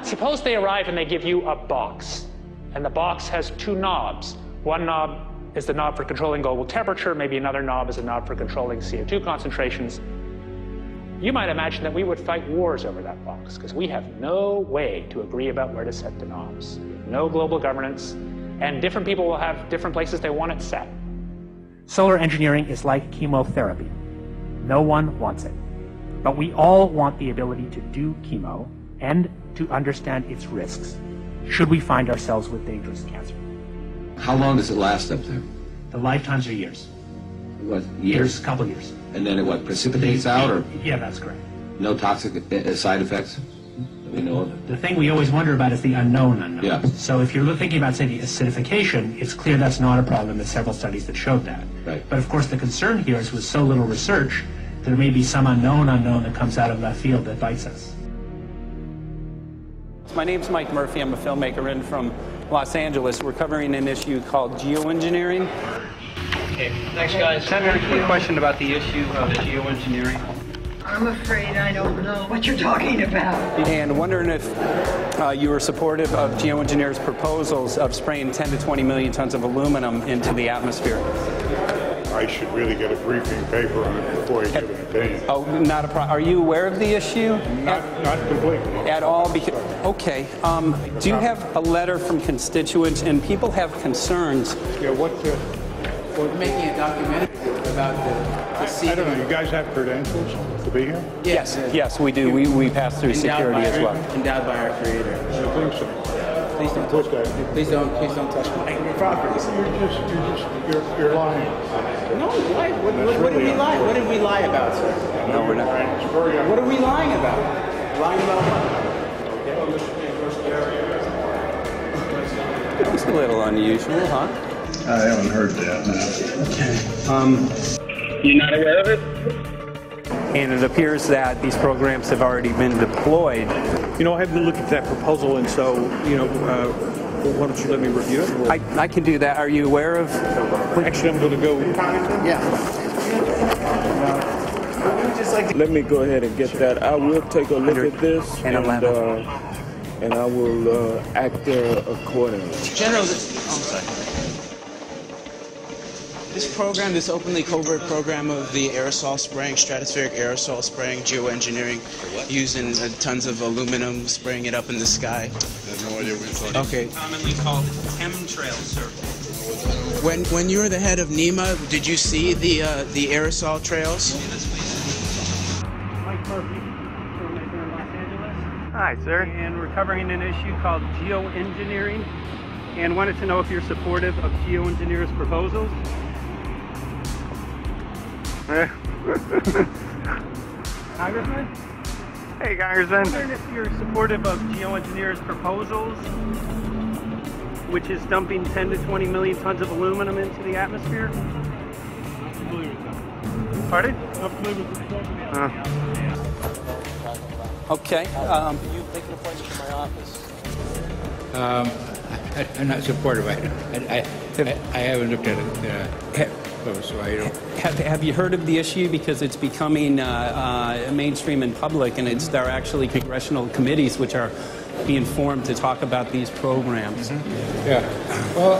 suppose they arrive and they give you a box, and the box has two knobs. One knob is the knob for controlling global temperature, maybe another knob is a knob for controlling CO2 concentrations. You might imagine that we would fight wars over that box, because we have no way to agree about where to set the knobs. No global governance, and different people will have different places they want it set. Solar engineering is like chemotherapy. No one wants it. But we all want the ability to do chemo and to understand its risks, should we find ourselves with dangerous cancer. How long does it last up there? The lifetimes are years. What, years? A couple years. And then it what, precipitates out, or Yeah, that's correct. no toxic side effects that we know of? The thing we always wonder about is the unknown unknown. Yeah. So if you're thinking about, say, the acidification, it's clear that's not a problem. There's several studies that showed that. Right. But of course, the concern here is with so little research, there may be some unknown that comes out of left field that bites us. My name's Mike Murphy. I'm a filmmaker in from Los Angeles. We're covering an issue called geoengineering. Okay, thanks guys. Senator, quick question about the issue of geoengineering. I'm afraid I don't know what you're talking about. And wondering if you were supportive of geoengineers' proposals of spraying 10 to 20 million tons of aluminum into the atmosphere. I should really get a briefing paper on it before I give an opinion. Oh, not a problem. Are you aware of the issue? Not completely. At all? Because, okay. Do you have a letter from constituents, and people have concerns? Yeah, We're making a documentary about the I don't know, you guys have credentials to be here? Yes, yes, we do. We pass through security as well. Endowed by our creator. I think so. Please don't What's touch that? Please don't touch my property. You're lying. No, why? What did we lie? What did we lie about, sir? No, we're not. What are we lying about? Lying about what? It's a little unusual, huh? I haven't heard that, no. You're not aware of it? And it appears that these programs have already been deployed. You know, I haven't looked at that proposal, and so, you know, why don't you let me review it? I can do that. Are you aware of? Actually, I'm going to go. Yeah. Let me go ahead and get that. I will take a look at this, and I will act accordingly. General, this program, this openly covert program of the aerosol spraying, stratospheric aerosol spraying, geoengineering, using tons of aluminum, spraying it up in the sky. I have no idea what you're talking about. Okay. Commonly called chemtrail survey. When you were the head of NEMA, did you see the aerosol trails? Mike Murphy, filmmaker in Los Angeles. Hi, sir. And we're covering an issue called geoengineering, and wanted to know if you're supportive of geoengineers' proposals. Congressman? Hey, Congressman. I'm wondering if you're supportive of geoengineers' proposals, which is dumping 10 to 20 million tons of aluminum into the atmosphere. Pardon? Okay. You make an appointment to my office. I'm not supportive. I haven't looked at it close, so I don't. Have you heard of the issue? Because it's becoming mainstream in public, and there are actually congressional committees which are being formed to talk about these programs. Mm-hmm. Yeah. Well,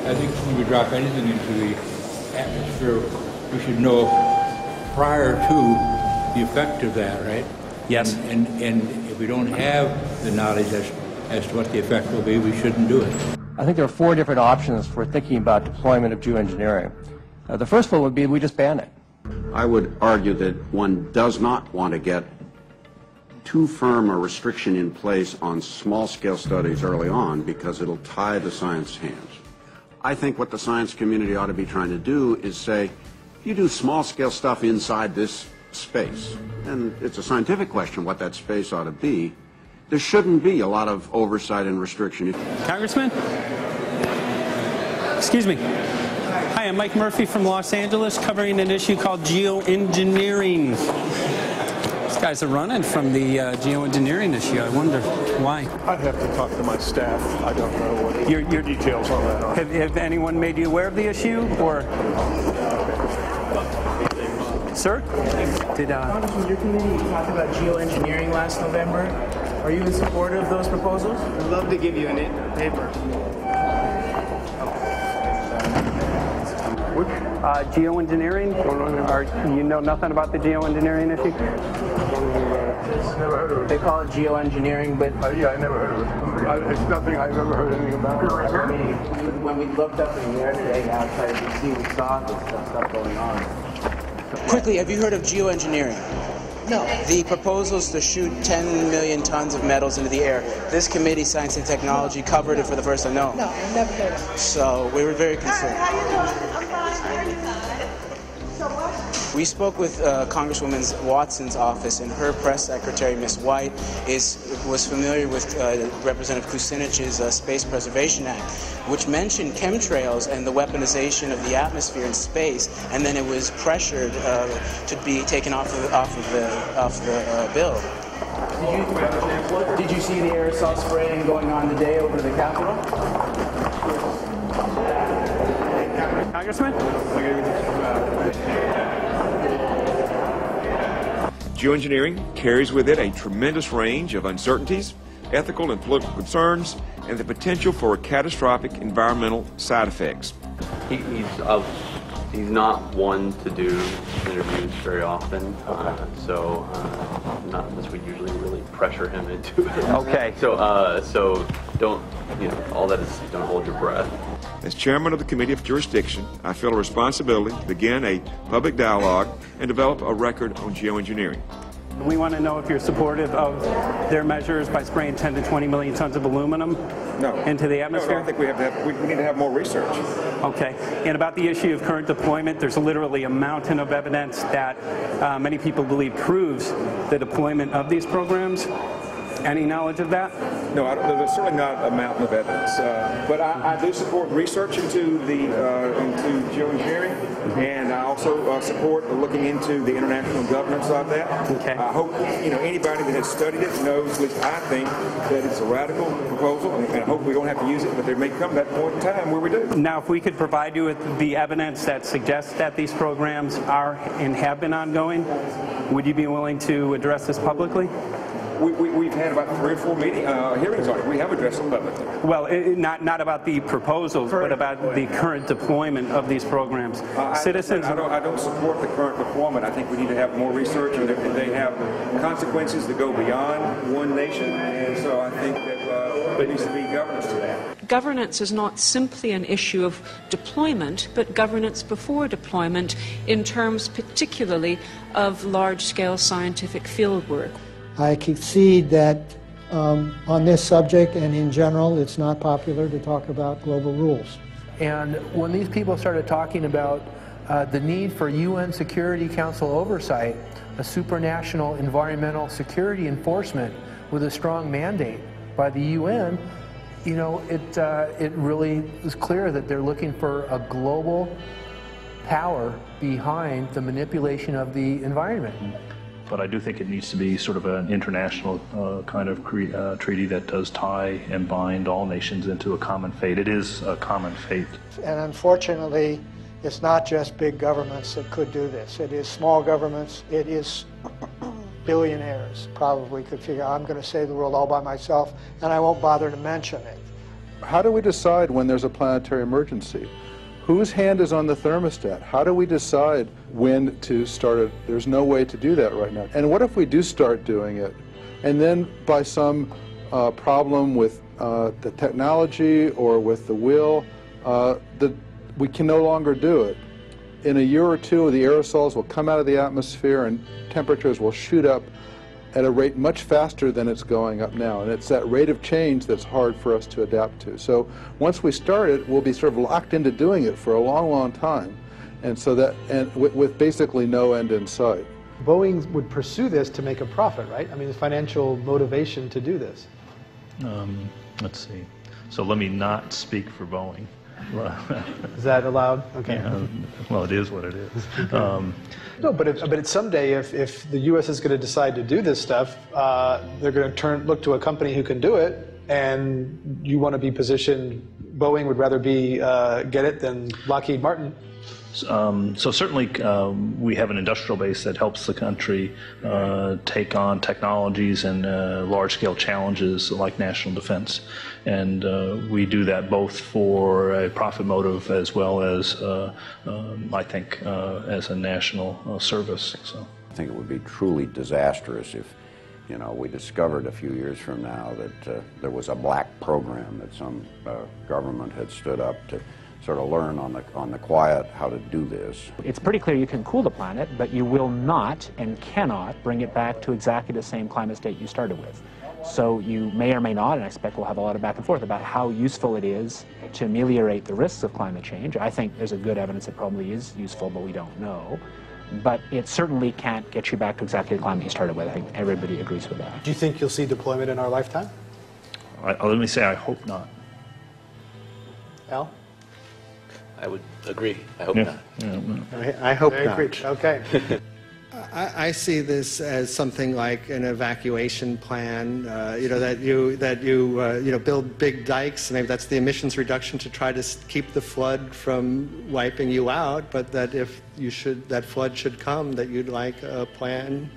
I think when we drop anything into the atmosphere, we should know prior to the effect of that, right? Yes. And if we don't have the knowledge as to what the effect will be, we shouldn't do it. I think there are 4 different options for thinking about deployment of geoengineering. The first one would be we just ban it. I would argue that one does not want to get too firm a restriction in place on small-scale studies early on because it'll tie the science hands. I think what the science community ought to be trying to do is say, you do small-scale stuff inside this space, and it's a scientific question what that space ought to be. There shouldn't be a lot of oversight and restriction. Congressman? Excuse me. Hi, I'm Mike Murphy from Los Angeles, covering an issue called geoengineering. These guys are running from the geoengineering issue. I wonder why. I'd have to talk to my staff. I don't know what your details on that are. Have anyone made you aware of the issue, or? Sir? Congressman, your committee talked about geoengineering last November. Are you in support of those proposals? I'd love to give you a paper. Geoengineering? You know nothing about the geoengineering issue? Never heard of it. They call it geoengineering, but... yeah, I never heard of it. It's nothing I've ever heard anything about. When we looked up in the air today outside DC, we saw this stuff going on. Quickly, have you heard of geoengineering? No. The proposals to shoot 10 million tons of metals into the air. This committee, Science and Technology, covered it for the first time. No. No, I've never heard of it. So we were very concerned. How you doing? I'm fine. So what? We spoke with Congresswoman Watson's office, and her press secretary, Ms. White, was familiar with Representative Kucinich's Space Preservation Act, which mentioned chemtrails and the weaponization of the atmosphere in space, and then it was pressured to be taken off the bill. Did you see the aerosol spraying going on today over the Capitol? Congressman? Geoengineering carries with it a tremendous range of uncertainties, ethical and political concerns, and the potential for catastrophic environmental side effects. He's not one to do interviews very often, so not unless we usually really pressure him into it. Okay. So don't, all that is, don't hold your breath. As chairman of the Committee of Jurisdiction, I feel a responsibility to begin a public dialogue and develop a record on geoengineering. We want to know if you're supportive of their measures by spraying 10 to 20 million tons of aluminum into the atmosphere? No, I think we need to have more research. Okay. And about the issue of current deployment, there's literally a mountain of evidence that many people believe proves the deployment of these programs. Any knowledge of that? No, there's certainly not a mountain of evidence, but I do support research into geoengineering, and I also support looking into the international governance of that. Okay. I hope anybody that has studied it knows, at least I think, that it's a radical proposal, and I hope we don't have to use it, but there may come that point in time where we do. Now, if we could provide you with the evidence that suggests that these programs are and have been ongoing, would you be willing to address this publicly? We've had about 3 or 4 hearings on it. We have addressed them publicly. Well, not about the proposals, but about the current deployment of these programs. Citizens. I don't support the current deployment. I think we need to have more research, and they have consequences that go beyond one nation. And so I think that there needs to be governance to that. Governance is not simply an issue of deployment, but governance before deployment in terms particularly of large-scale scientific fieldwork. I concede that on this subject and in general, it's not popular to talk about global rules. And when these people started talking about the need for UN Security Council oversight, a supranational environmental security enforcement with a strong mandate by the UN, it really is clear that they're looking for a global power behind the manipulation of the environment. But I do think it needs to be sort of an international kind of treaty that does tie and bind all nations into a common fate. It is a common fate. And unfortunately, it's not just big governments that could do this. It is small governments. It is billionaires probably could figure, I'm going to save the world all by myself, and I won't bother to mention it. How do we decide when there's a planetary emergency? Whose hand is on the thermostat? How do we decide when to start it? There's no way to do that right now. And what if we do start doing it, and then by some problem with the technology or with the will, we can no longer do it? In a year or two, the aerosols will come out of the atmosphere and temperatures will shoot up at a rate much faster than it's going up now. And it's that rate of change that's hard for us to adapt to. So once we start it, we'll be sort of locked into doing it for a long, long time. And so with basically no end in sight. Boeing would pursue this to make a profit, right? I mean, the financial motivation to do this. Let's see. So let me not speak for Boeing. Is that allowed? Okay. Yeah, well, it is what it is. No, but someday, if the U.S. is going to decide to do this stuff, they're going to look to a company who can do it, and you want to be positioned. Boeing would rather get it than Lockheed Martin. So certainly we have an industrial base that helps the country take on technologies and large-scale challenges like national defense. And we do that both for a profit motive as well as, I think, as a national service. So I think it would be truly disastrous if, you know, we discovered a few years from now that there was a black program that some government had stood up to sort of learn on the quiet how to do this. It's pretty clear you can cool the planet, but you will not and cannot bring it back to exactly the same climate state you started with. So you may or may not, and I expect we'll have a lot of back and forth about how useful it is to ameliorate the risks of climate change. I think there's a good evidence it probably is useful, but we don't know. But it certainly can't get you back to exactly the climate you started with. I think everybody agrees with that. Do you think you'll see deployment in our lifetime? Let me say I hope not. Al? I would agree. I hope not. I hope not. Okay. I see this as something like an evacuation plan. That you build big dikes. Maybe that's the emissions reduction to try to keep the flood from wiping you out. But that if that flood should come, that you'd like a plan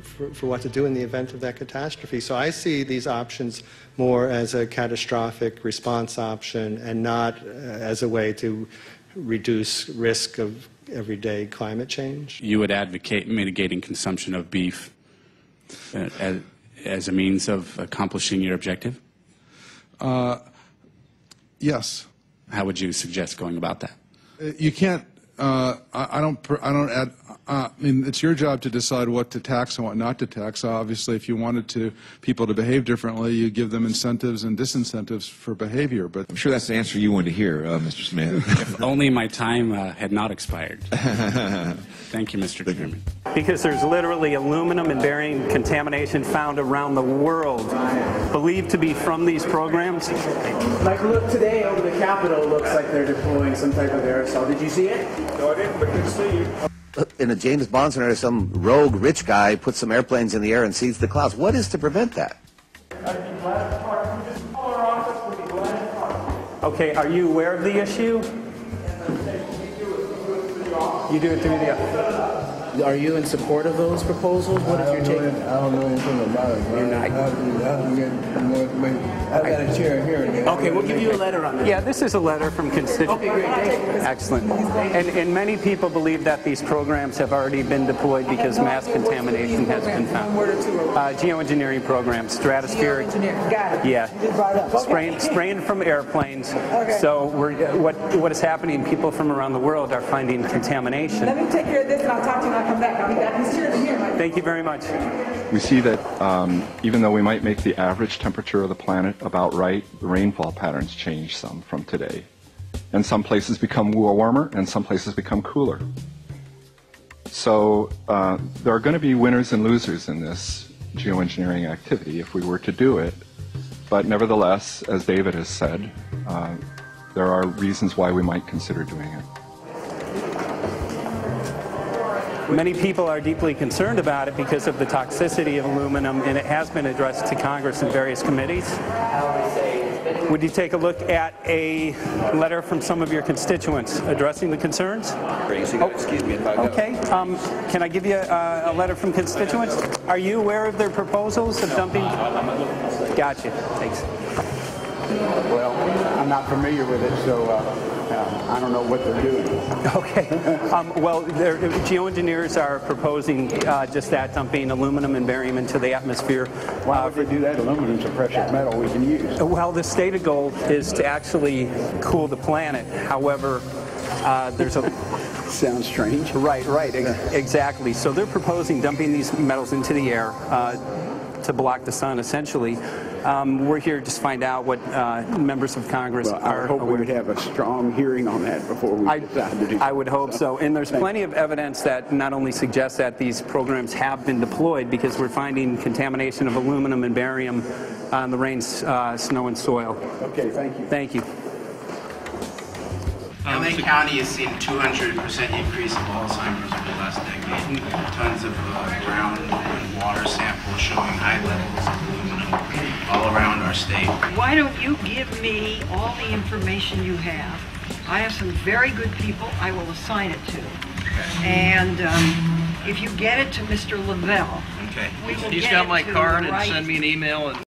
for what to do in the event of that catastrophe. So I see these options more as a catastrophic response option and not as a way to reduce risk of everyday climate change. You would advocate mitigating consumption of beef as a means of accomplishing your objective? Yes. How would you suggest going about that? You can't. I mean, it's your job to decide what to tax and what not to tax. Obviously, if you wanted people to behave differently, you give them incentives and disincentives for behavior. But I'm sure that's the answer you wanted to hear, Mr. Smith. If only my time had not expired. Thank you, Mr. Chairman. Because there's literally aluminum and barium contamination found around the world, believed to be from these programs. Like, look, today over the Capitol, looks like they're deploying some type of aerosol. Did you see it? No, I didn't, but good to see you. In a James Bond scenario, some rogue rich guy puts some airplanes in the air and sees the clouds. What is to prevent that? Okay, are you aware of the issue? You do it through the... Are you in support of those proposals? What is your take? I don't know anything about it. You're not. I have to get more information. I've got a chair here. Okay, we'll give you a letter on that. Yeah, this is a letter from constituents. Okay, great. Excellent. And many people believe that these programs have already been deployed because mass contamination has been found. Geoengineering programs, stratospheric. Got it. Yeah. Spraying from airplanes. Okay. So what is happening? People from around the world are finding contamination. Let me take care of this and I'll talk to you when I come back. I'll be back. He's here. Thank you very much. We see that even though we might make the average temperature of the planet about right, the rainfall patterns change some from today. And some places become warmer and some places become cooler. So there are going to be winners and losers in this geoengineering activity if we were to do it. But nevertheless, as David has said, there are reasons why we might consider doing it. Many people are deeply concerned about it because of the toxicity of aluminum, and it has been addressed to Congress in various committees. Would you take a look at a letter from some of your constituents addressing the concerns? Excuse me if I go. Okay. Can I give you a letter from constituents? Are you aware of their proposals of dumping? Gotcha. Thanks. Well, I'm not familiar with it, so I don't know what they're doing. Okay. Well, geoengineers are proposing just that, dumping aluminum and barium into the atmosphere. Why would they do that? Aluminum's a precious metal we can use. Well, the stated goal is to actually cool the planet. However, there's a... Sounds strange. Right, exactly. So they're proposing dumping these metals into the air to block the sun, essentially. We're here just to find out what members of Congress are. I hope we would have a strong hearing on that before we decide to do that. I would hope so. And there's plenty of evidence that not only suggests that these programs have been deployed, because we're finding contamination of aluminum and barium on the rain, snow, and soil. Okay, thank you. Thank you. LA County has seen 200% increase of Alzheimer's over the last decade. Tons of ground and water samples showing high levels of aluminum all around our state. Why don't you give me all the information you have I have some very good people I will assign it to. And if you get it to Mr. Lavelle, okay. we will He's get got it my to card the and right send me an email. And